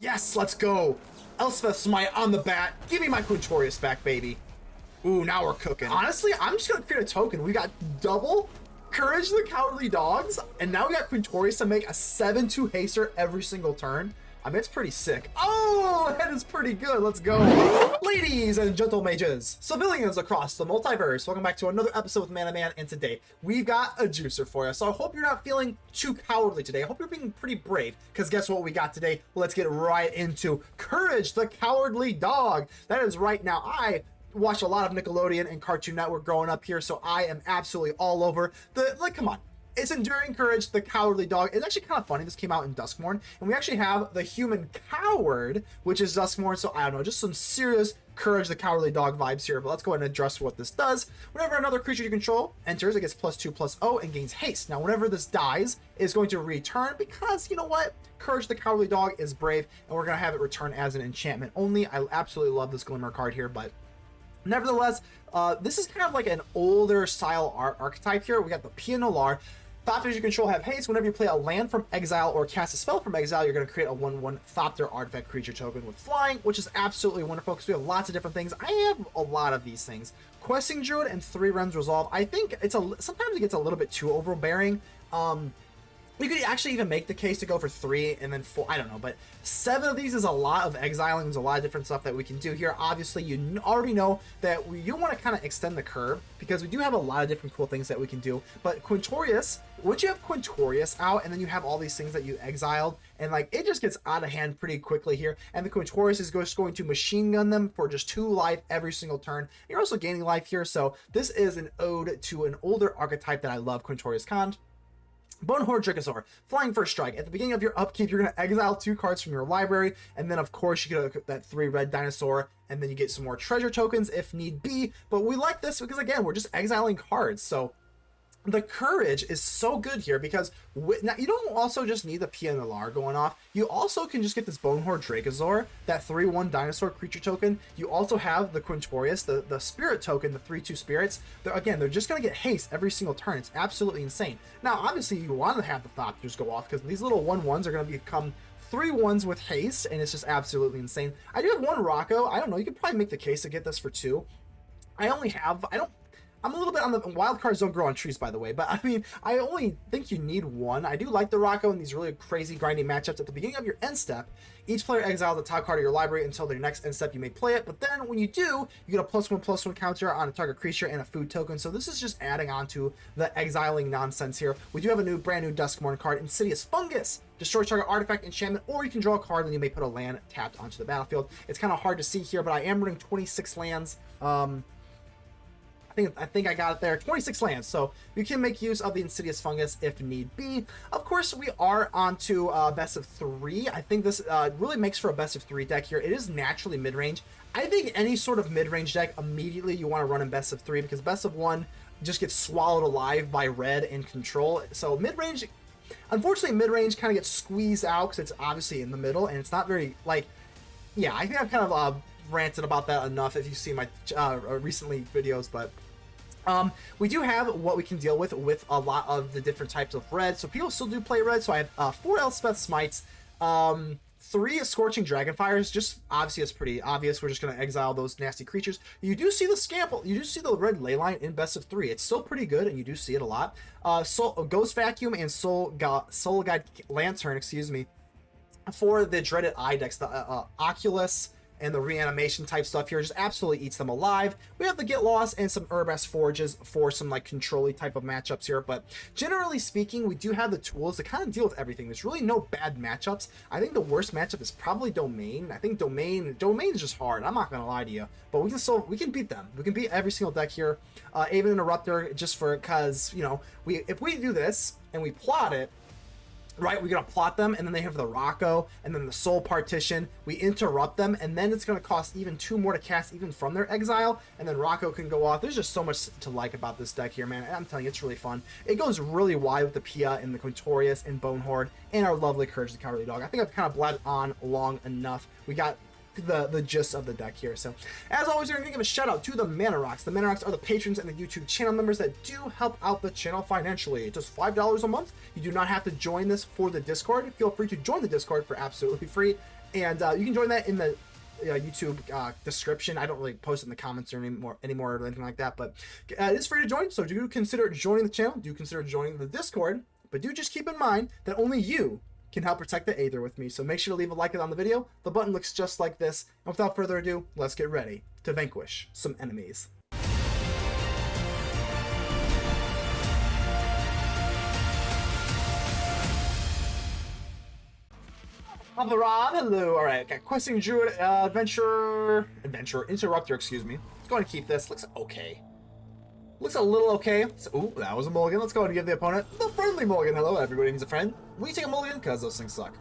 Yes, let's go. Elspeth Smite on the bat. Give me my Quintorius back, baby. Ooh, now we're cooking. Honestly, I'm just gonna create a token. We got double Courage the Cowardly Dogs, and now we got Quintorius to make a 7-2 haster every single turn. I mean, it's pretty sick. Oh, that is pretty good. Let's go. Ladies and gentle mages, civilians across the multiverse, welcome back to another episode with Mana Man, and today we've got a juicer for you. So I hope you're not feeling too cowardly today. I hope you're being pretty brave, because guess what we got today? Let's get right into Courage the Cowardly Dog. That is right. Now, I watched a lot of Nickelodeon and Cartoon Network growing up here, so I am absolutely all over the, like, come on. It's Enduring Courage, the Cowardly Dog. It's actually kind of funny. This came out in Duskmourn, and we actually have the Human Coward, which is Duskmourn. So I don't know, just some serious Courage, the Cowardly Dog vibes here. But let's go ahead and address what this does. Whenever another creature you control enters, it gets +2/+0 and gains haste. Now, whenever this dies, it's going to return because, you know what? Courage, the Cowardly Dog is brave, and we're going to have it return as an enchantment only. I absolutely love this Glimmer card here, but nevertheless, this is kind of like an older style archetype here. We got the PIA NALAAR. Thopters you control have haste. Whenever you play a land from exile or cast a spell from exile, you're going to create a 1/1 Thopter artifact creature token with flying, which is absolutely wonderful because we have lots of different things. I have a lot of these things. Questing Druid and 3 Wrenn's Resolve. I think it's sometimes it gets a little bit too overbearing. You could actually even make the case to go for 3 and then 4. I don't know, but 7 of these is a lot of exiling. There's a lot of different stuff that we can do here. Obviously, you already know that you want to kind of extend the curve because we do have a lot of different cool things that we can do. But Quintorius, once you have Quintorius out and then you have all these things that you exiled, and like it just gets out of hand pretty quickly here. And the Quintorius is just going to machine gun them for just 2 life every single turn. You're also gaining life here, so this is an ode to an older archetype that I love, Quintorius Kand. Bonehoard Dracosaur, flying first strike. At the beginning of your upkeep, you're going to exile 2 cards from your library, and then of course you get that 3 red dinosaur, and then you get some more treasure tokens if need be. But we like this because again, we're just exiling cards, so the courage is so good here because now you don't also just need the PIA NALAAR going off. You also can just get this Bonehoard Dracosaur, that 3/1 dinosaur creature token. You also have the Quintorius, the spirit token, the 3/2 spirits. They're just going to get haste every single turn. It's absolutely insane. Now, obviously, you want to have the Thopters go off because these little 1/1s are going to become 3/1s with haste, and it's just absolutely insane. I do have 1 Rocco. I don't know. You could probably make the case to get this for 2. I'm a little bit on the wild cards don't grow on trees, by the way, but I mean, I only think you need 1. I do like the Rocco in these really crazy grinding matchups. At the beginning of your end step, each player exiles the top card of your library until their next end step you may play it, but then when you do, you get a +1/+1 counter on a target creature and a food token. So this is just adding on to the exiling nonsense here. We do have a brand new Duskmourn card, Insidious Fungus. Destroy target artifact, enchantment, or you can draw a card and you may put a land tapped onto the battlefield. It's kind of hard to see here, but I am running 26 lands. I think I got it there. 26 lands, so you can make use of the Insidious Fungus if need be. Of course, we are on to best of 3. I think this really makes for a best of 3 deck here. It is naturally mid-range. I think any sort of mid-range deck, immediately you want to run in best of 3 because best of 1 just gets swallowed alive by red and control. So mid-range, unfortunately, mid-range kind of gets squeezed out because it's obviously in the middle, and it's not very, like, yeah, I think I've kind of ranted about that enough if you see my recently videos, but we do have what we can deal with a lot of the different types of red. So people still do play red. So I have 4 Elspeth Smites, 3 Scorching Dragonfires. Just obviously, it's pretty obvious. We're just going to exile those nasty creatures. You do see the Scample. You do see the red Leyline in best of 3. It's still pretty good, and you do see it a lot. Ghost Vacuum and Soul Guide Lantern, excuse me, for the dreaded eye decks, the Oculus and the reanimation type stuff here just absolutely eats them alive. We have the Get Lost and some Urbas Forges for some like control-y type of matchups here, but generally speaking, we do have the tools to kind of deal with everything. There's really no bad matchups. I think the worst matchup is probably Domain. I think Domain is just hard. I'm not gonna lie to you, but we can beat them. We can beat every single deck here. Aven Interrupter, just because, you know, if we do this and we plot it, right, we're going to plot them, and then they have the Rocco, and then the Soul Partition. We interrupt them, and then it's going to cost even 2 more to cast even from their exile, and then Rocco can go off. There's just so much to like about this deck here, man. I'm telling you, it's really fun. It goes really wide with the PIA and the Quintorius and Bonehoard and our lovely Courage the Cowardly Dog. I think I've kind of bled on long enough. We got the gist of the deck here. So as always, we're gonna give a shout out to the Mana Rocks. The Mana Rocks are the patrons and the YouTube channel members that do help out the channel financially. Just $5 a month. You do not have to join this for the Discord. Feel free to join the Discord for absolutely free. And you can join that in the YouTube description. I don't really post it in the comments or anymore or anything like that, but it is free to join. So do consider joining the channel. Do consider joining the Discord, but do just keep in mind that only you can help protect the Aether with me. So make sure to leave a like on the video. The button looks just like this. And without further ado, let's get ready to vanquish some enemies. Hello. All right, got Questing Druid, Adventure Interrupter. Excuse me. Let's go ahead and keep this. Looks okay. Looks a little okay. So, ooh, that was a mulligan. Let's go ahead and give the opponent the friendly mulligan. Hello, everybody needs a friend. Will you take a mulligan? Because those things suck.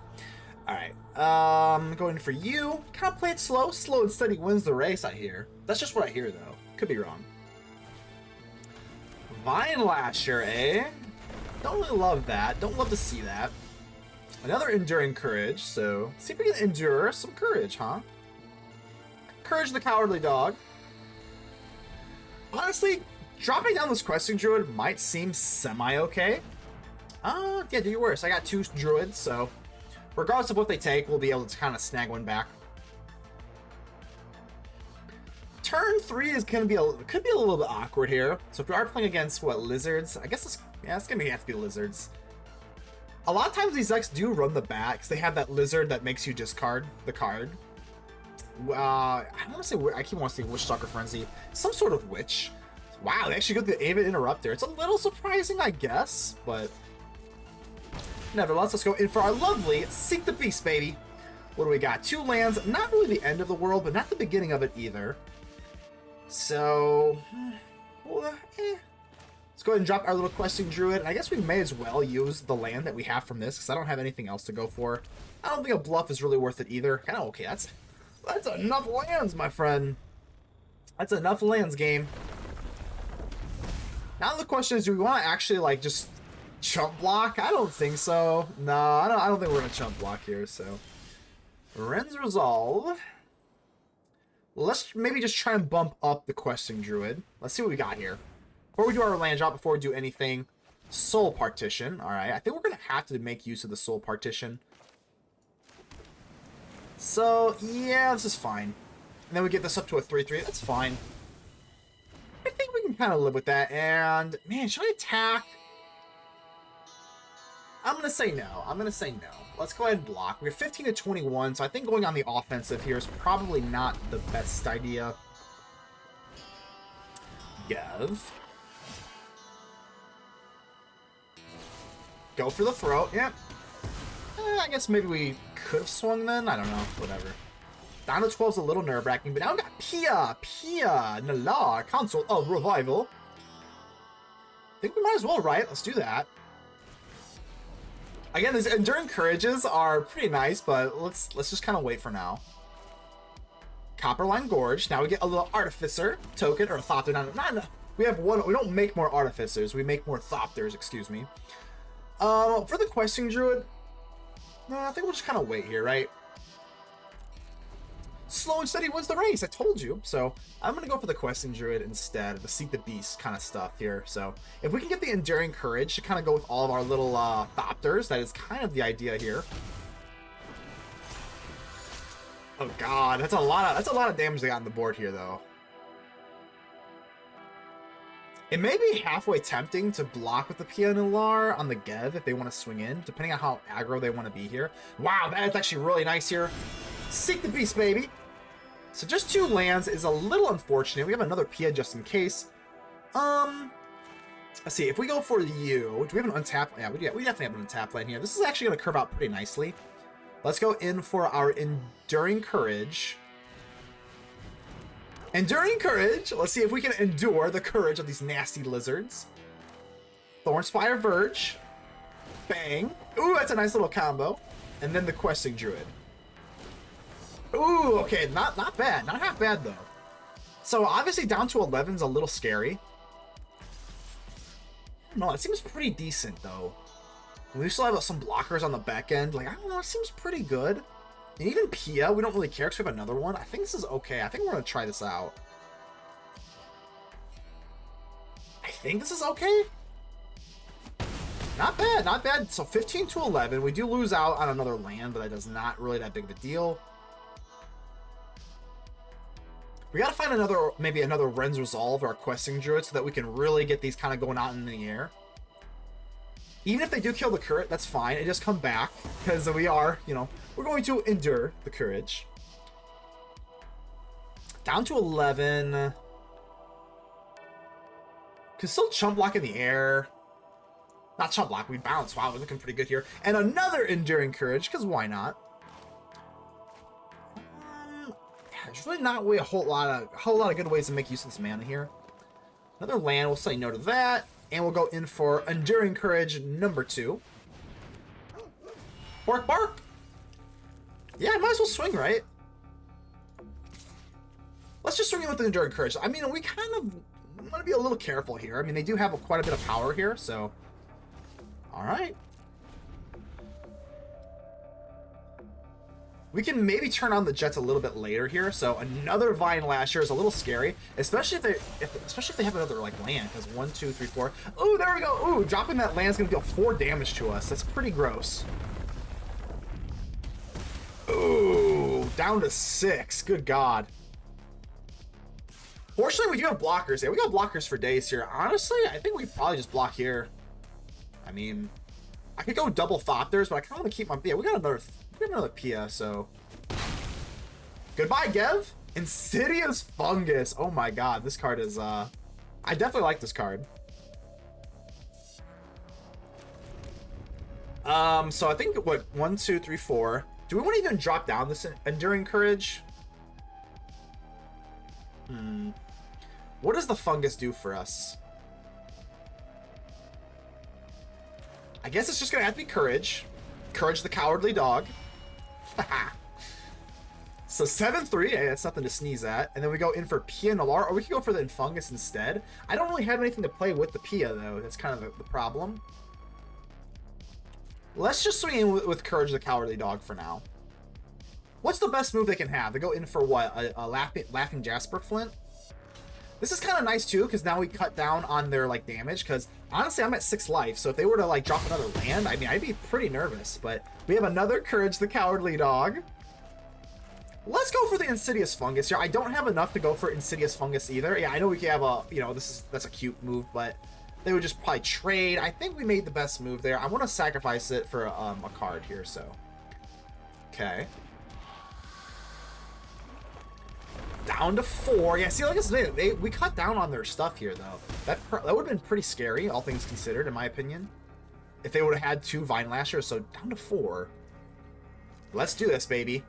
All right. Going for you. Kind of play it slow. Slow and steady wins the race, I hear. That's just what I hear, though. Could be wrong. Vine Lasher, eh? Don't really love that. Don't love to see that. Another Enduring Courage, so see if we can endure some courage, huh? Courage the Cowardly Dog. Honestly, dropping down this Questing Druid might seem semi-okay. Yeah, do your worst. I got 2 Druids, so regardless of what they take, we'll be able to kind of snag one back. Turn 3 is going to be could be a little bit awkward here. So if we are playing against, what, lizards? I guess it's going to have to be lizards. A lot of times these decks do run the bat because they have that lizard that makes you discard the card. I want to say, I keep wanting to say Witch Stalker Frenzy. Some sort of witch. Wow, they actually got the Aven Interrupter. It's a little surprising, I guess, but nevertheless, let's go in for our lovely Seek the Beast, baby. What do we got? 2 lands. Not really the end of the world, but not the beginning of it either. So, well, let's go ahead and drop our little Questing Druid. And I guess we may as well use the land that we have from this because I don't have anything else to go for. I don't think a bluff is really worth it either. Kind of okay. That's enough lands, my friend. That's enough lands, game. Now the question is, do we want to actually like just chump block? I don't think so. No, I don't think we're gonna chump block here. So, Wrenn's Resolve. Let's maybe just try and bump up the Questing Druid. Let's see what we got here. Before we do our land drop, before we do anything, Soul Partition. All right, I think we're going to have to make use of the Soul Partition. So, yeah, this is fine. And then we get this up to a 3/3. That's fine. I think we can kind of live with that. And, man, should I attack? I'm going to say no. I'm going to say no. Let's go ahead and block. We have 15 to 21, so I think going on the offensive here is probably not the best idea. Give. Go for the throat, yep. I guess maybe we could have swung then. I don't know, whatever. Down to 12 is a little nerve-wracking, but now we got PIA NALAAR, Consul of Revival. I think we might as well, right? Let's do that. Again, these Enduring Courages are pretty nice, but let's just kind of wait for now. Copperline Gorge. Now we get a little Artificer token, or Thopter. No. We have one. We don't make more Artificers. We make more Thopters, excuse me. For the Questing Druid, I think we'll just kind of wait here, right? Slow and steady wins the race, I told you. So I'm going to go for the Questing Druid instead of the Seek the Beast kind of stuff here. So if we can get the Enduring Courage to kind of go with all of our little Thopters, that is kind of the idea here. Oh god, that's a lot of damage they got on the board here, though. It may be halfway tempting to block with the PIA NALAAR on the Gev if they want to swing in, depending on how aggro they want to be here. Wow, that's actually really nice here. Seek the Beast, baby. So just 2 lands is a little unfortunate. We have another PIA just in case. Let's see, if we go for you, do we have an untapped? Yeah, we definitely have an untapped land here. This is actually going to curve out pretty nicely. Let's go in for our Enduring Courage. Enduring Courage. Let's see if we can endure the courage of these nasty lizards. Thornspire Verge. Bang. Ooh, that's a nice little combo. And then the Questing Druid. Ooh, okay, not bad. Not half bad, though. So, obviously, down to 11 is a little scary. No, it seems pretty decent, though. We still have some blockers on the back end. Like, I don't know, it seems pretty good. And even PIA, we don't really care because we have another one. I think this is okay. I think we're going to try this out. I think this is okay. Not bad, not bad. So 15 to 11. We do lose out on another land, but that is not really that big of a deal. We gotta find another, maybe another Wrenn's Resolve or Questing Druid so that we can really get these kind of going out in the air. Even if they do kill the Current, that's fine. It just come back because we are, you know, we're going to endure the courage. Down to 11. Can still chump block in the air. Not chump block, we bounce. Wow, we're looking pretty good here. And another Enduring Courage, because why not? There's really not really a whole lot of good ways to make use of this mana here. Another land, we'll say no to that. And we'll go in for Enduring Courage number 2. Bark, bark! Yeah, I might as well swing, right? Let's just swing in with the Enduring Courage. I mean, we kind of want to be a little careful here. I mean, they do have quite a bit of power here, so... Alright. We can maybe turn on the Jets a little bit later here, so another Vine Lasher is a little scary, especially if they have another like land, because 1, 2, 3, 4. Oh, there we go. Ooh, dropping that land is gonna deal 4 damage to us. That's pretty gross. Ooh, down to 6. Good God. Fortunately, we do have blockers. Yeah, we got blockers for days here. Honestly, I think we probably just block here. I mean, I could go double Thopters, but I kind of want to keep my... Yeah, we got another PIA, so... Goodbye, Gev! Insidious Fungus! Oh my god, this card is, I definitely like this card. So I think, what, 1, 2, 3, 4. Do we want to even drop down this Enduring Courage? What does the Fungus do for us? I guess it's just gonna have to be Courage. Courage the Cowardly Dog. So 7-3, hey, that's nothing to sneeze at. And then we go in for PIA NALAAR, or we could go for the Fungus instead. I don't really have anything to play with the PIA, though. That's kind of the problem. Let's just swing in with Courage the Cowardly Dog for now. What's the best move they can have? They go in for what? A Laughing Jasper Flint? This is kind of nice, too, because now we cut down on their, like, damage, because, honestly, I'm at 6 life, so if they were to, like, drop another land, I mean, I'd be pretty nervous, but we have another Courage the Cowardly Dog. Let's go for the Insidious Fungus here. I don't have enough to go for Insidious Fungus either. Yeah, I know we can have a, you know, that's a cute move, but they would just probably trade. I think we made the best move there. I want to sacrifice it for a card here, so. Okay. Down to 4. Yeah, see, like I said, we cut down on their stuff here, though. That would have been pretty scary, all things considered, in my opinion. If they would have had 2 Vine Lashers, so down to 4. Let's do this, baby.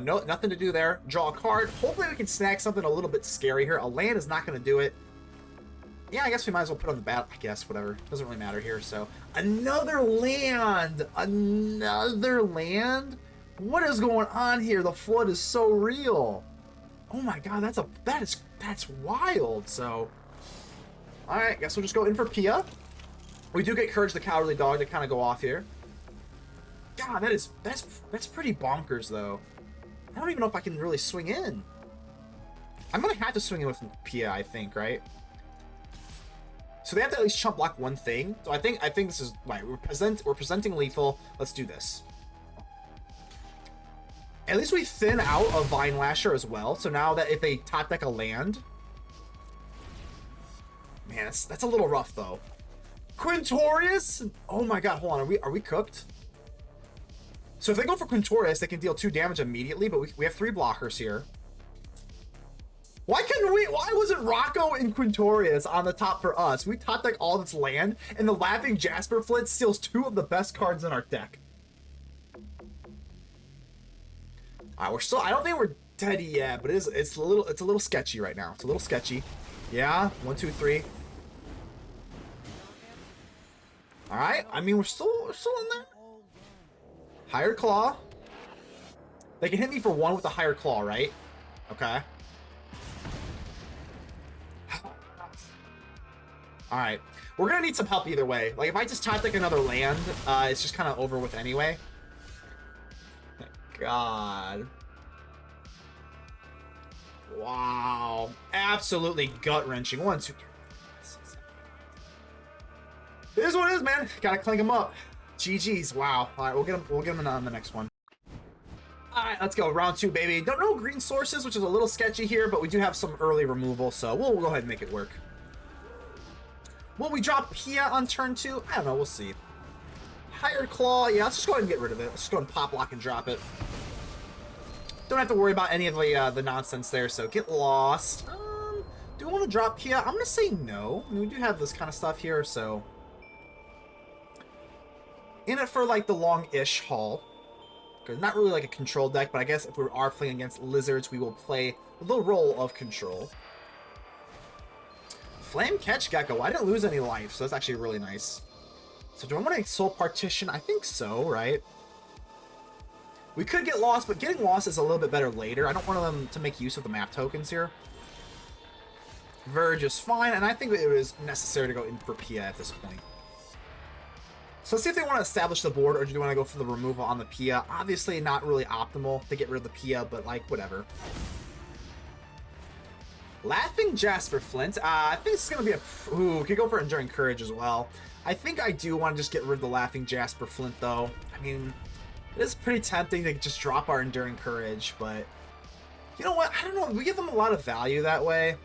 No, nothing to do there. Draw a card. Hopefully we can snag something a little bit scary here. A land is not going to do it. Yeah, I guess we might as well put on the bat. I guess, whatever. Doesn't really matter here, so. Another land! Another land? What is going on here? The flood is so real. Oh my god, that's wild. So, all right, guess we'll just go in for PIA. We do get Courage the Cowardly Dog to kind of go off here. God, that's pretty bonkers though. I don't even know if I can really swing in. I'm gonna have to swing in with PIA, I think, right? So they have to at least chump block one thing. So I think this is right. We're presenting lethal. Let's do this. At least we thin out a Vine Lasher as well. So now that if they top deck a land... Man, that's a little rough, though. Quintorius? Oh my god, hold on. Are we cooked? So if they go for Quintorius, they can deal 2 damage immediately, but we have 3 blockers here. Why wasn't Rocco and Quintorius on the top for us? We top deck all this land, and the Laughing Jasper Flint steals 2 of the best cards in our deck. We're still, I don't think we're dead yet, but it's a little sketchy right now. It's a little sketchy. Yeah, 1, 2, 3. All right. I mean, we're still in there. Higher Claw. They can hit me for 1 with the Higher Claw, right? Okay. All right. We're gonna need some help either way. Like if I just top deck another land, it's just kind of over with anyway. God. Wow. Absolutely gut-wrenching. 1, 2, 3, 4, 5, 6, 7. It is what it is, man. Gotta clink them up. GG's. Wow. All right, we'll get them on the next one. All right, let's go. Round 2, baby. Don't know green sources, which is a little sketchy here, but we do have some early removal, so we'll go ahead and make it work. Will we drop PIA on turn 2? I don't know. We'll see. Hired Claw. Yeah, let's just go ahead and get rid of it. Let's just go ahead and pop lock and drop it. Don't have to worry about any of the nonsense there, so get lost. Do we want to drop PIA? I'm going to say no. I mean, we do have this kind of stuff here, so... In it for, like, the long-ish haul. Not really like a control deck, but I guess if we are playing against lizards, we will play the role of control. Flame Catch Gecko. I didn't lose any life, so that's actually really nice. So do I want to Soul Partition? I think so, right? We could get lost, but getting lost is a little bit better later. I don't want them to make use of the map tokens here. Verge is fine, and I think it was necessary to go in for PIA at this point. So let's see if they want to establish the board, or do you want to go for the removal on the PIA? Obviously not really optimal to get rid of the PIA, but like, whatever. Laughing Jasper Flint. I think this is going to be a... Ooh, we could go for Enduring Courage as well. I think I do want to just get rid of the Laughing Jasper Flint, though. I mean, it is pretty tempting to just drop our Enduring Courage, but... You know what? I don't know. We give them a lot of value that way.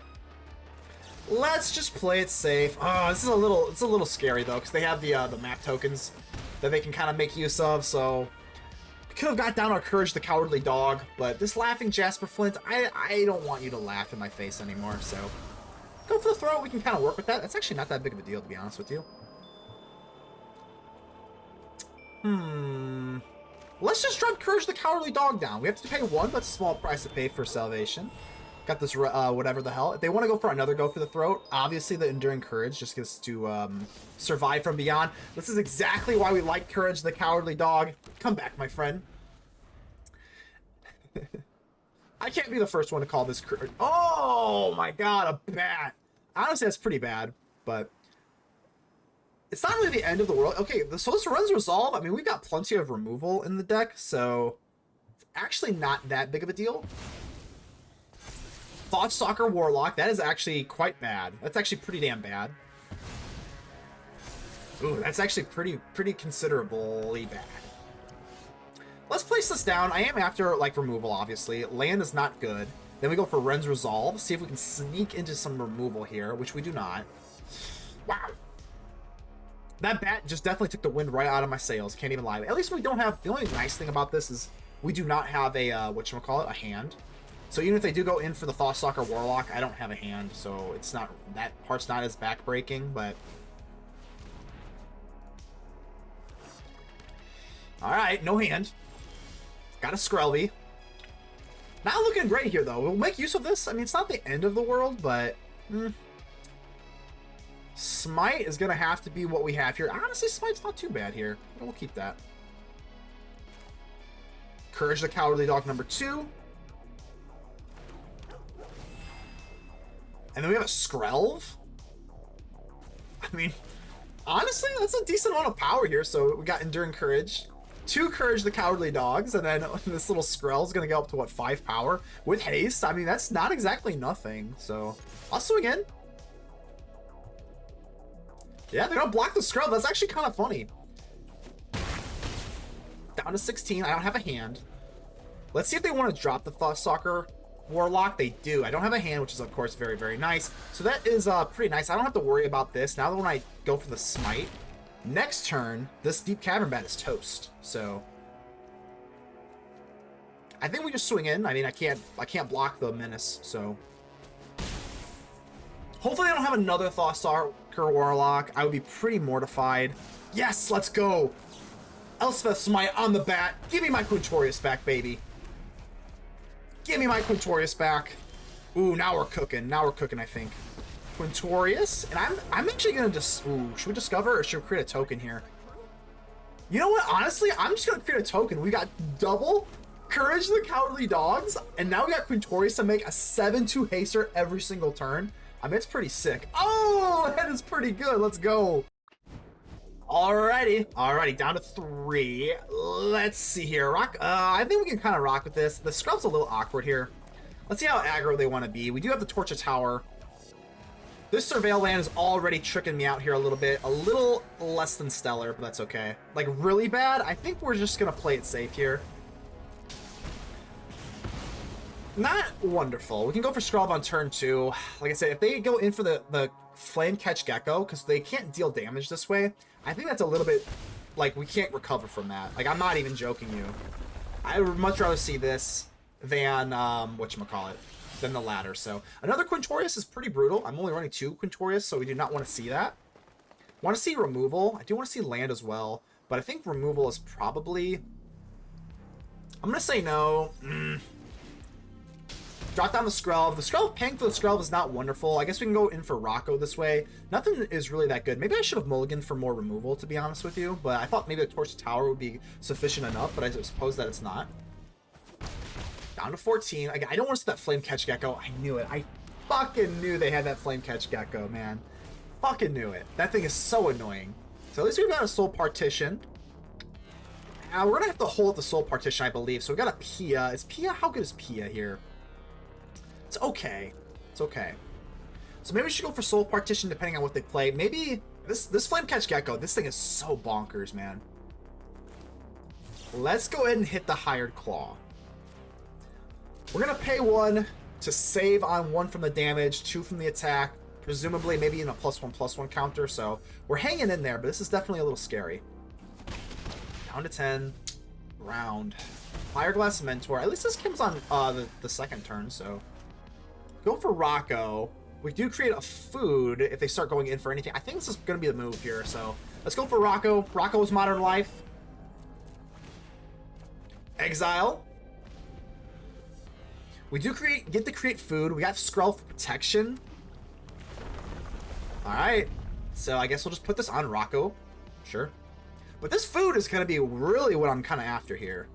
Let's just play it safe. Oh, this is it's a little scary though, because they have the map tokens that they can kind of make use of. So we could have got down our Courage the Cowardly Dog, but this Laughing Jasper Flint, I don't want you to laugh in my face anymore. So go for the throw. We can kind of work with that. That's actually not that big of a deal, to be honest with you. Let's just drop Courage the Cowardly Dog down. We have to pay 1, but it's a small price to pay for salvation. Got this, whatever the hell. If they want to go for another go for the throat, obviously the Enduring Courage just gets to survive from beyond. This is exactly why we like Courage the Cowardly Dog. Come back, my friend. I can't be the first one to call this Courage. Oh my god, a bat. Honestly, that's pretty bad, but it's not really the end of the world. Okay, so this runs Resolve. I mean, we've got plenty of removal in the deck, so it's actually not that big of a deal. Thoughtstalker Warlock, that is actually quite bad. That's actually pretty damn bad. Ooh, that's actually pretty considerably bad. Let's place this down. I am after, like, removal, obviously. Land is not good. Then we go for Wrenn's Resolve. See if we can sneak into some removal here, which we do not. Wow. That bat just definitely took the wind right out of my sails. Can't even lie. At least we don't have... The only nice thing about this is we do not have a, whatchamacallit, a hand. So even if they do go in for the Thoughtstalker Warlock, I don't have a hand, so it's not... That part's not as backbreaking, but... Alright, no hand. Got a Skrelv. Not looking great here, though. We'll make use of this. I mean, it's not the end of the world, but... Smite is going to have to be what we have here. Honestly, Smite's not too bad here. We'll keep that. Courage the Cowardly Dog number 2. And then we have a Skrelv. I mean, honestly, that's a decent amount of power here. So we got Enduring Courage, 2 Courage the Cowardly Dogs, and then this little Skrelv's going to go up to, what, 5 power? With haste, I mean, that's not exactly nothing. So, I'll swing in. Yeah, they're going to block the Skrelv. That's actually kind of funny. Down to 16. I don't have a hand. Let's see if they want to drop the Thoughtstalker Warlock. They do. I don't have a hand, which is, of course, very, very nice. So that is pretty nice. I don't have to worry about this. Now that when I go for the Smite, next turn, this Deep Cavern Bat is toast. So I think we just swing in. I mean, I can't block the Menace, so hopefully I don't have another Thoughtstalker Warlock. I would be pretty mortified. Yes, let's go. Elspeth Smite on the bat. Give me my Quintorius back, baby. Give me my Quintorius back. Ooh, now we're cooking. Now we're cooking, I think. Quintorius, and I'm actually gonna just... Ooh, should we discover or should we create a token here? You know what? Honestly, I'm just gonna create a token. We got double Courage the Cowardly Dogs, and now we got Quintorius to make a 7/2 haster every single turn. I mean, it's pretty sick. Oh, that is pretty good. Let's go. Alrighty, down to 3. Let's see here. I think we can kind of rock with this. The Skrelv's a little awkward here. Let's see how aggro they want to be. We do have the Torch of Tower. This Surveil land is already tricking me out here a little less than stellar, but that's okay. Like, really bad? I think we're just gonna play it safe here. Not wonderful. We can go for Skrelv on turn 2. Like I said, if they go in for the Flame Catch Gecko, because they can't deal damage this way, I think that's a little bit, like, we can't recover from that. Like, I'm not even joking you. I would much rather see this than, whatchamacallit, than the latter. So, another Quintorius is pretty brutal. I'm only running 2 Quintorius, so we do not want to see that. Want to see removal. I do want to see land as well, but I think removal is probably... I'm going to say no. Drop down the Skrelv. The Skrelv, paying for the Skrelv is not wonderful. I guess we can go in for Rocco this way. Nothing is really that good. Maybe I should have mulliganed for more removal, to be honest with you. But I thought maybe the Torch Tower would be sufficient enough, but I suppose that it's not. Down to 14. Again, I don't want to see that Flame Catch Gecko. I knew it. I fucking knew they had that Flame Catch Gecko, man. Fucking knew it. That thing is so annoying. So at least we've got a Soul Partition. We're going to have to hold the Soul Partition, I believe. So we got a PIA. Is PIA? How good is PIA here? It's okay. It's okay. So maybe we should go for Soul Partition depending on what they play. Maybe this Flame Catch Gecko, this thing is so bonkers, man. Let's go ahead and hit the Hired Claw. We're going to pay 1 to save on 1 from the damage, 2 from the attack, presumably maybe in a +1/+1 counter. So we're hanging in there, but this is definitely a little scary. Down to 10. Round. Fireglass Mentor. At least this comes on the second turn, so... Go for Rocco. We do create a food if they start going in for anything. I think this is going to be the move here, so let's go for Rocco. Rocco's Modern Life. Exile. We do get to create food. We got Skrelv for protection. Alright. So I guess we'll just put this on Rocco. Sure. But this food is going to be really what I'm kind of after here.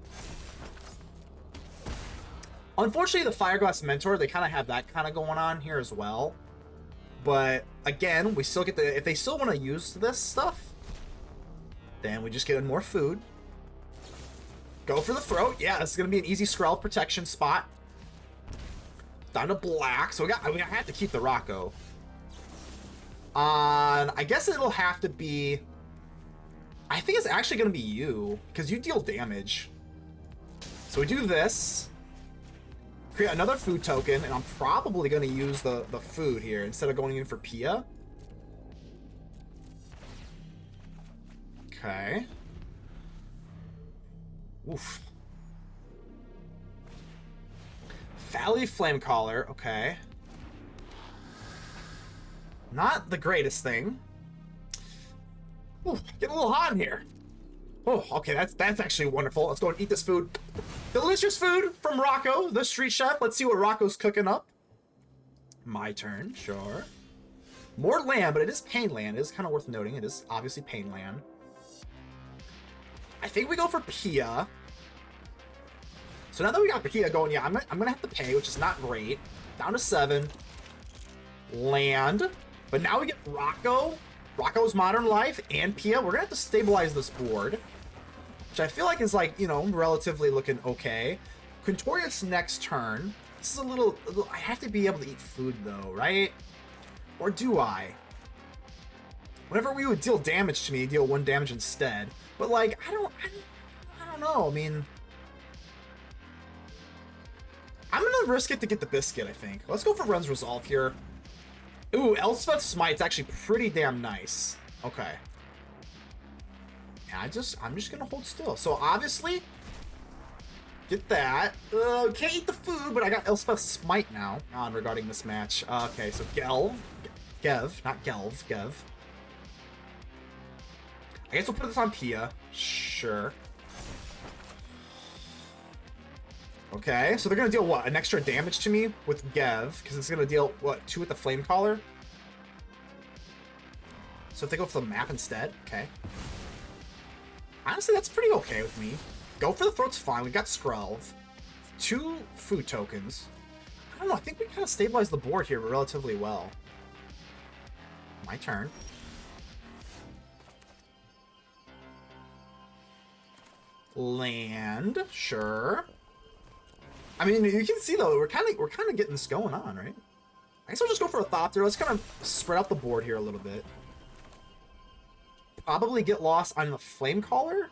Unfortunately, the Fireglass Mentor, they kind of have that kind of going on here as well. But, again, we still get the... If they still want to use this stuff, then we just get more food. Go for the throat. Yeah, this is going to be an easy Skrelv protection spot. Down to black. So I have to keep the Rocco. I guess it'll have to be... I think it's actually going to be you, because you deal damage. So we do this. Create another food token, and I'm probably going to use the food here instead of going in for PIA. Okay. Oof. Valley Flamecaller, okay. Not the greatest thing. Ooh, getting a little hot in here. Oh, okay, that's actually wonderful. Let's go and eat this food. Delicious food from Rocco, the street chef. Let's see what Rocco's cooking up. My turn, sure. More land, but it is pain land. It is kind of worth noting. It is obviously pain land. I think we go for PIA. So now that we got PIA going, yeah, I'm gonna have to pay, which is not great. Down to 7. Land. But now we get Rocco. Rocco's Modern Life and PIA. We're gonna have to stabilize this board, which I feel like is, like, you know, relatively looking okay. Quintorius next turn. This is a little... I have to be able to eat food, though, right? Or do I? Whenever we would deal damage to me, deal 1 damage instead. But, like, I don't know. I mean... I'm gonna risk it to get the biscuit, I think. Let's go for Wrenn's Resolve here. Ooh, Elspeth Smite's actually pretty damn nice. Okay. Yeah, I'm just gonna hold still. So obviously, get that. Can't eat the food, but I got Elspeth Smite now on regarding this match. Okay, so Gev, not Gelv, Gev. I guess we'll put this on PIA. Sure. Okay, so they're gonna deal what? An extra damage to me with Gev, because it's gonna deal what? 2 with the Flamecaller. So if they go for the map instead, okay. Honestly, that's pretty okay with me. Go for the throat's fine. We got Skrelv. 2 food tokens. I don't know. I think we kind of stabilized the board here relatively well. My turn. Land, sure. I mean, you can see though we're kind of getting this going on, right? I guess we'll just go for a Thopter. Let's kind of spread out the board here a little bit. Probably get lost on the Flame Caller.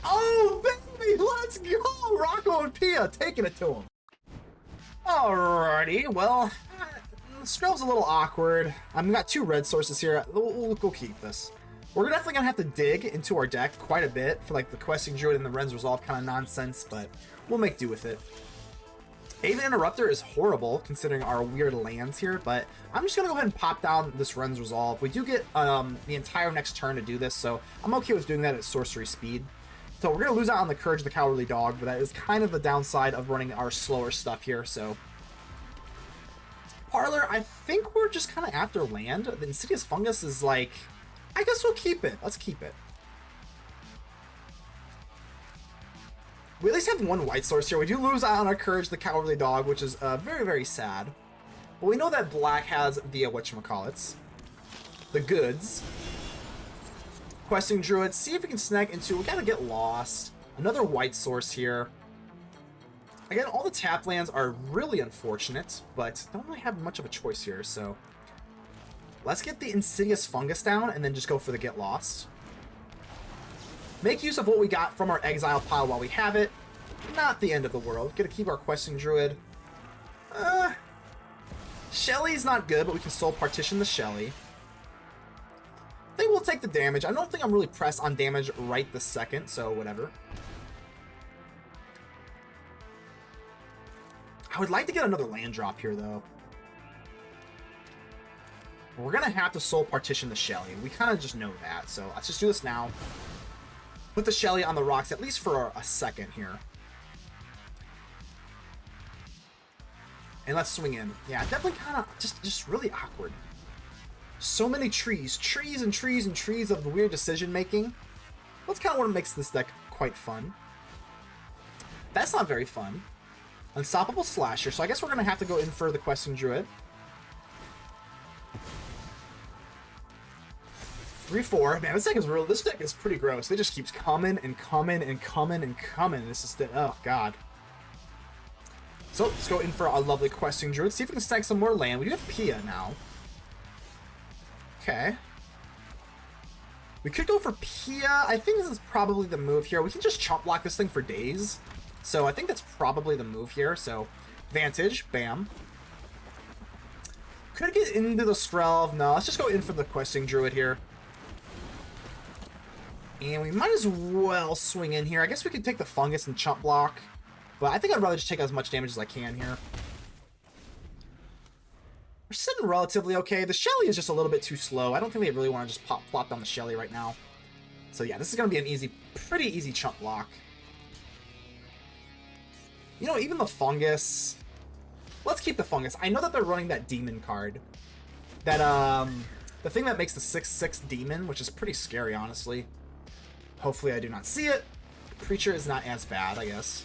Oh, baby! Let's go! Rocco and PIA taking it to him. Alrighty, well, Skrelv's a little awkward. I've got 2 red sources here. We'll keep this. We're definitely going to have to dig into our deck quite a bit for like the Questing Druid and the Wrenn's Resolve kind of nonsense, but we'll make do with it. Aven Interrupter is horrible considering our weird lands here, but I'm just going to go ahead and pop down this Wrenn's Resolve. We do get the entire next turn to do this, so I'm okay with doing that at sorcery speed. So we're going to lose out on the Courage of the Cowardly Dog, but that is kind of the downside of running our slower stuff here, so... Parlor, I think we're just kind of after land. The Insidious Fungus is like... I guess we'll keep it. Let's keep it. We at least have 1 white source here. We do lose out on our Courage of the Cowardly Dog, which is very, very sad. But we know that black has the whatchamacallits. The goods. Questing Druid, see if we can snag into... We gotta get lost. Another white source here. Again, all the tap lands are really unfortunate, but don't really have much of a choice here, so... Let's get the Insidious Fungus down, and then just go for the Get Lost. Make use of what we got from our exile pile while we have it. Not the end of the world. Gonna keep our Questing Druid. Shelly's not good, but we can Soul Partition the Shelly. I think we'll take the damage. I don't think I'm really pressed on damage right this second, so whatever. I would like to get another land drop here, though. We're going to have to Soul Partition the Shelly. We kind of just know that, so let's just do this now. Put the Shelly on the rocks, at least for a second here. And let's swing in. Yeah, definitely kind of just really awkward. So many trees. Trees and trees and trees of weird decision-making. That's kind of what makes this deck quite fun. That's not very fun. Unstoppable Slasher, so I guess we're going to have to go in for the Questing Druid. 3-4. Man, this deck is pretty gross. It just keeps coming and coming and coming and coming. This is oh god. So let's go in for a lovely Questing Druid. See if we can stack some more land. We do have PIA now. Okay. We could go for PIA. I think this is probably the move here. We can just chop block this thing for days. So I think that's probably the move here. So Vantage, bam. Could get into the Skrelv. No, let's just go in for the Questing Druid here. And we might as well swing in here. I guess we could take the Fungus and chump block. But I think I'd rather just take as much damage as I can here. We're sitting relatively okay. The Shelly is just a little bit too slow. I don't think they really want to just plop down the Shelly right now. So yeah, this is going to be an pretty easy chump block. You know, even the Fungus... Let's keep the Fungus. I know that they're running that Demon card. That, the thing that makes the 6/6 Demon, which is pretty scary, honestly. Hopefully I do not see it. Preacher is not as bad, I guess.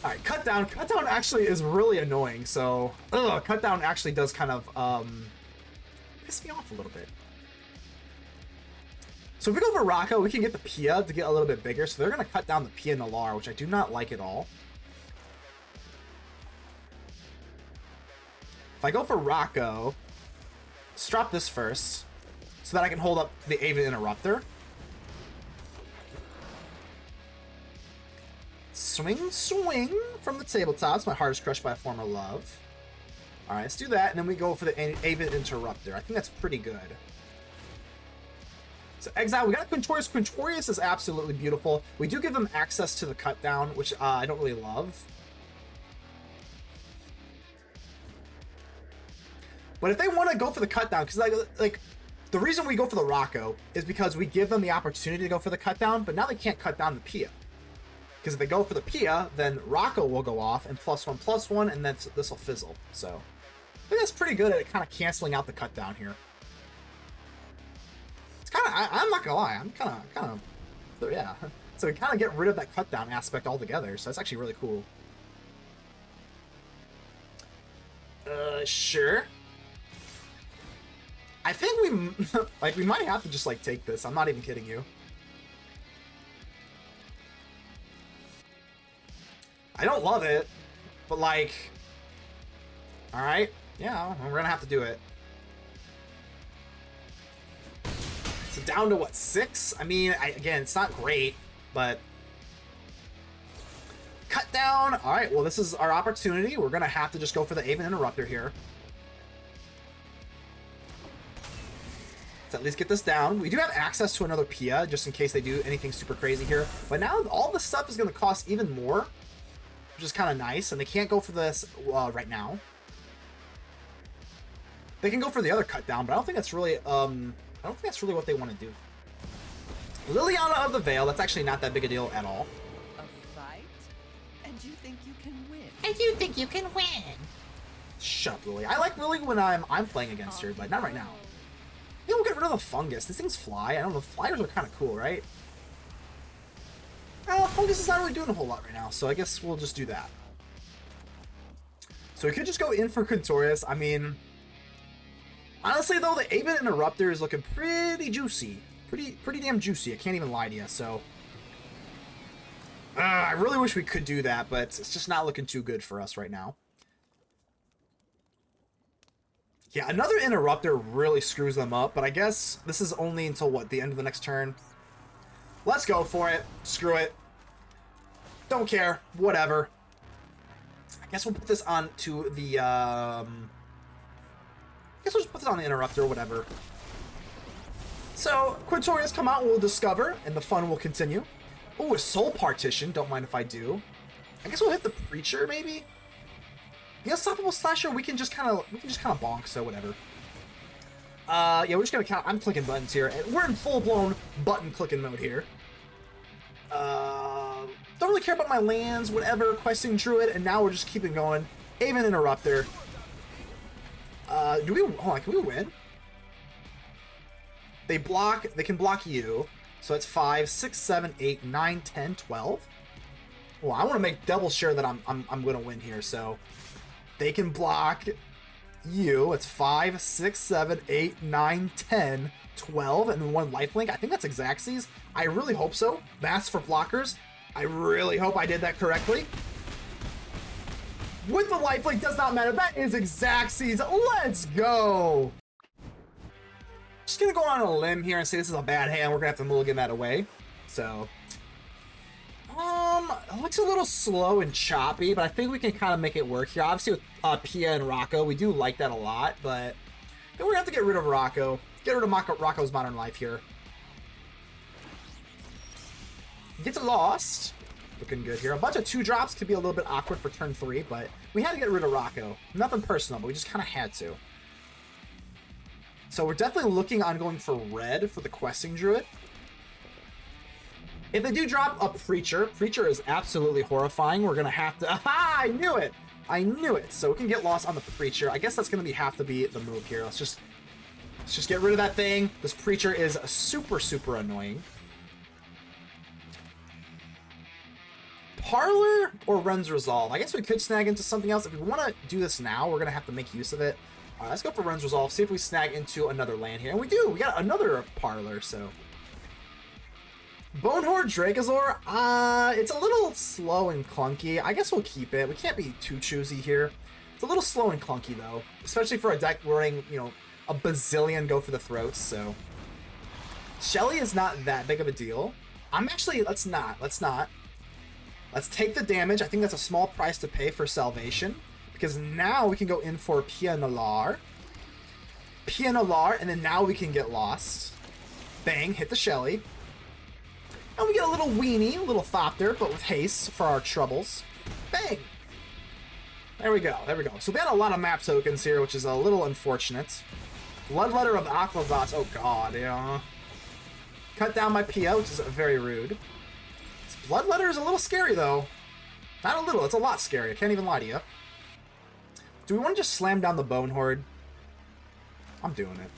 Alright, Cut Down. Cut Down actually is really annoying, so... Cut Down actually does kind of, piss me off a little bit. So if we go for Rocco, we can get the PIA to get a little bit bigger, so they're going to cut down the PIA NALAAR, which I do not like at all. If I go for Rocco, let's drop this first, so that I can hold up the Aven Interrupter. Swing, swing from the tabletops. My heart is crushed by a former love. Alright, let's do that, and then we go for the Aven Interrupter. I think that's pretty good. So exile, we got Quintorius. Quintorius is absolutely beautiful. We do give them access to the cut down, which I don't really love. But if they want to go for the cut down, because like the reason we go for the Rocco is because we give them the opportunity to go for the cut down, but now they can't cut down the PIA. Because if they go for the PIA, then Rocco will go off and +1/+1, and then this will fizzle. So I think that's pretty good at kind of canceling out the cut down here. It's kind of, I'm not gonna lie, I'm kind of, yeah. So we kind of get rid of that cut down aspect altogether. So that's actually really cool. Sure. I think we might have to just like take this. I'm not even kidding you. I don't love it, but like, all right, yeah, we're gonna have to do it. So down to what, 6? I mean, again, it's not great, but cut down. All right, well, this is our opportunity. We're gonna have to just go for the Aven Interrupter here. Let's at least get this down. We do have access to another PIA just in case they do anything super crazy here. But now all this stuff is gonna cost even more, which is kind of nice, and they can't go for this right now. They can go for the other cut down, but I don't think that's really what they want to do. Liliana of the Veil, that's actually not that big a deal at all. A fight? And you think you can win? And you think you can win? Shut up, Lily. I like Lily when I'm playing against her, but not right now. Yeah, we'll get rid of the fungus. These things fly. I don't know. Flyers are kind of cool, right? Fungus is not really doing a whole lot right now, so I guess we'll just do that. So we could just go in for Quintorius. I mean, honestly though, the Aven Interrupter is looking pretty juicy. Pretty damn juicy. I can't even lie to you, so. I really wish we could do that, but it's just not looking too good for us right now. Yeah, another Interrupter really screws them up, but I guess this is only until, what, the end of the next turn? Let's go for it. Screw it. Don't care. Whatever. I guess we'll put this on to the, I guess we'll just put this on the Interrupter, whatever. So, Quintorius come out and we'll discover, and the fun will continue. Oh, a Soul Partition. Don't mind if I do. I guess we'll hit the Preacher, maybe? The Unstoppable Slasher, we can just kind of bonk, so whatever. Yeah, we're just gonna count. I'm clicking buttons here, and we're in full-blown button clicking mode here. Don't really care about my lands, whatever. Questing Druid, and now we're just keeping going. Aven Interrupter. Hold on, can we win? They can block you. So it's 5, 6, 7, 8, 9, 10, 12. Well, I want to make double sure that I'm gonna win here, so they can block you. It's 5, 6, 7, 8, 9, 10, 12, and 1 lifelink. I think that's Xaxes. I really hope so. Mass for blockers. I really hope I did that correctly. With the lifelink, does not matter. That is Xaxes. Let's go. Just gonna go on a limb here and say this is a bad hand. We're gonna have to mulligan that away. So, it looks a little slow and choppy, but I think we can kind of make it work here. Obviously, with PIA and Rocco, we do like that a lot, but then we're gonna have to get rid of Rocco. Get rid of Rocco's Modern Life here. Gets lost. Looking good here. A bunch of 2-drops could be a little bit awkward for turn 3, but we had to get rid of Rocco. Nothing personal, but we just kind of had to. So we're definitely looking on going for red for the Questing Druid. If they do drop a Preacher, Preacher is absolutely horrifying. We're going to have to... Aha! I knew it! I knew it! So we can get lost on the Preacher. I guess that's going to have to be the move here. Let's just get rid of that thing. This Preacher is super, super annoying. Parlor or Wrenn's Resolve? I guess we could snag into something else. If we want to do this now, we're going to have to make use of it. All right, let's go for Wrenn's Resolve, see if we snag into another land here. And we do! We got another Parlor, so... Bonehoard Dracosaur, it's a little slow and clunky. I guess we'll keep it. We can't be too choosy here. It's a little slow and clunky, though. Especially for a deck running, you know, a bazillion go for the throats, so... Shelly is not that big of a deal. Let's not. Let's take the damage. I think that's a small price to pay for salvation. Because now we can go in for PIA NALAAR. PIA NALAAR, and then now we can get lost. Bang, hit the Shelly. And we get a little weenie, a little Thopter, but with haste for our troubles. Bang! There we go, there we go. So we had a lot of map tokens here, which is a little unfortunate. Bloodletter of Aquavots, oh god, yeah. Cut down my PIA, which is very rude. This Bloodletter is a little scary, though. Not a little, it's a lot scary, I can't even lie to you. Do we want to just slam down the Bonehoard? I'm doing it.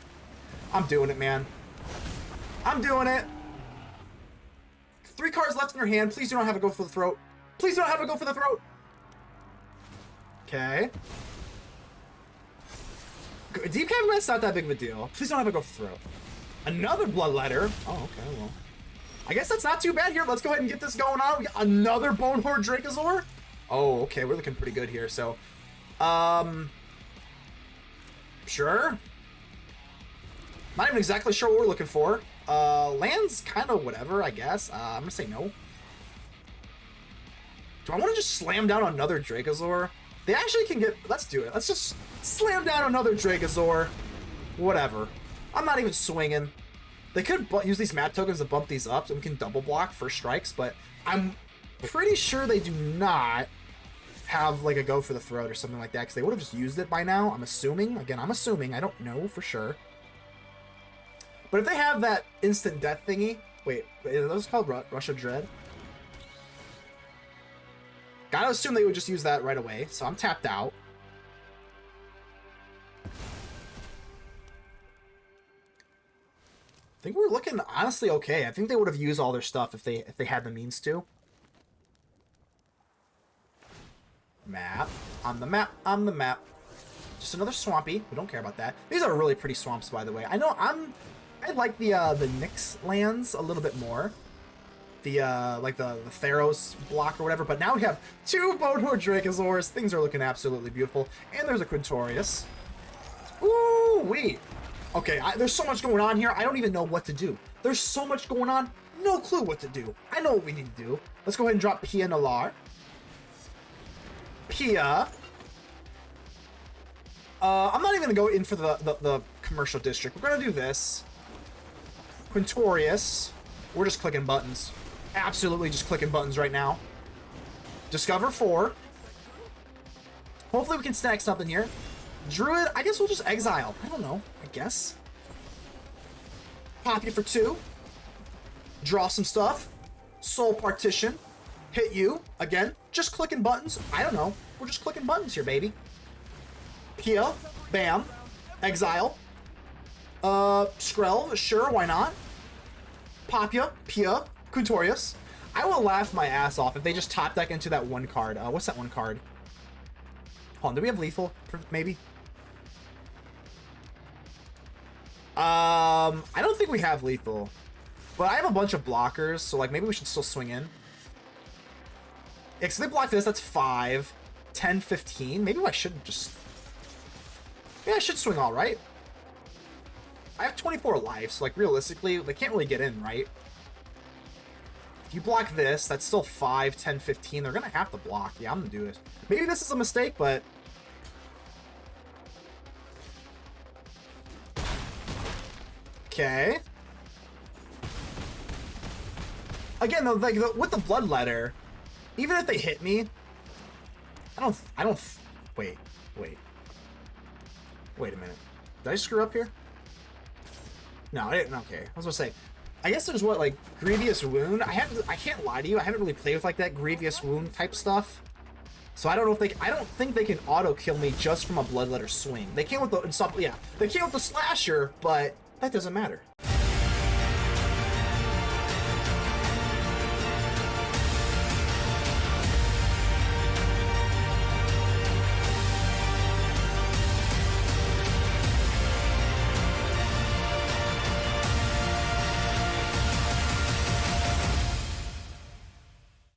I'm doing it, man. I'm doing it! 3 cards left in your hand. Please do not have a go for the throat. Please don't have a go for the throat! Okay. Deep Caveman's not that big of a deal. Please don't have a go for the throat. Another Bloodletter. Oh, okay, well. I guess that's not too bad here. Let's go ahead and get this going on. We got another Bonehoard Dracosaur. Oh, okay, we're looking pretty good here. So, sure. Not even exactly sure what we're looking for. Land's kind of whatever, I guess. I'm gonna say no. Do I want to just slam down another Dracosaur? They actually can get... Let's do it. Let's just slam down another Dracosaur. Whatever. I'm not even swinging. They could use these map tokens to bump these up so we can double block first strikes, but I'm pretty sure they do not have like a go for the throat or something like that, because they would have just used it by now. I'm assuming. Again, I'm assuming. I don't know for sure. But if they have that instant death thingy... Wait, are those called Rush of Dread? Gotta assume they would just use that right away, so I'm tapped out. I think we're looking honestly okay. I think they would have used all their stuff if they had the means to. Map. On the map. On the map. Just another swampy. We don't care about that. These are really pretty swamps, by the way. I know I like the Nyx lands a little bit more. The like the Theros block or whatever, but now we have 2 Bonehoard Dracosaurs. Things are looking absolutely beautiful. And there's a Quintorius. Ooh, wait. Okay, there's so much going on here, I don't even know what to do. There's so much going on, no clue what to do. I know what we need to do. Let's go ahead and drop PIA NALAAR. PIA. I'm not even gonna go in for the commercial district. We're gonna do this. Quintorius. We're just clicking buttons. Absolutely just clicking buttons right now. Discover 4. Hopefully we can snag something here. Druid, I guess we'll just exile. I don't know, I guess. Pop you for 2. Draw some stuff. Soul Partition. Hit you. Again, just clicking buttons. I don't know. We're just clicking buttons here, baby. PIA. Bam. Exile. Skrelv. Sure, why not? Pop ya. PIA. Quintorius. I will laugh my ass off if they just top deck into that one card. What's that one card? Hold on, do we have lethal? Maybe? I don't think we have lethal. But I have a bunch of blockers, so like maybe we should still swing in. Yeah, so they block this, that's 5. 10, 15. Maybe I should just... Yeah, I should swing all right. I have 24 life, so like realistically, they can't really get in, right? If you block this, that's still 5, 10, 15. They're gonna have to block. Yeah, I'm gonna do it. Maybe this is a mistake, but... Okay. Again, though, like, with the Bloodletter, even if they hit me, I don't... Wait a minute. Did I screw up here? No, I didn't. Okay, I was gonna say, I guess there's what, like, Grievous Wound. I can't lie to you, I haven't really played with like that Grievous Wound type stuff. So I don't know if I don't think they can auto kill me just from a Bloodletter swing. They can with the they can with the Slasher, but that doesn't matter.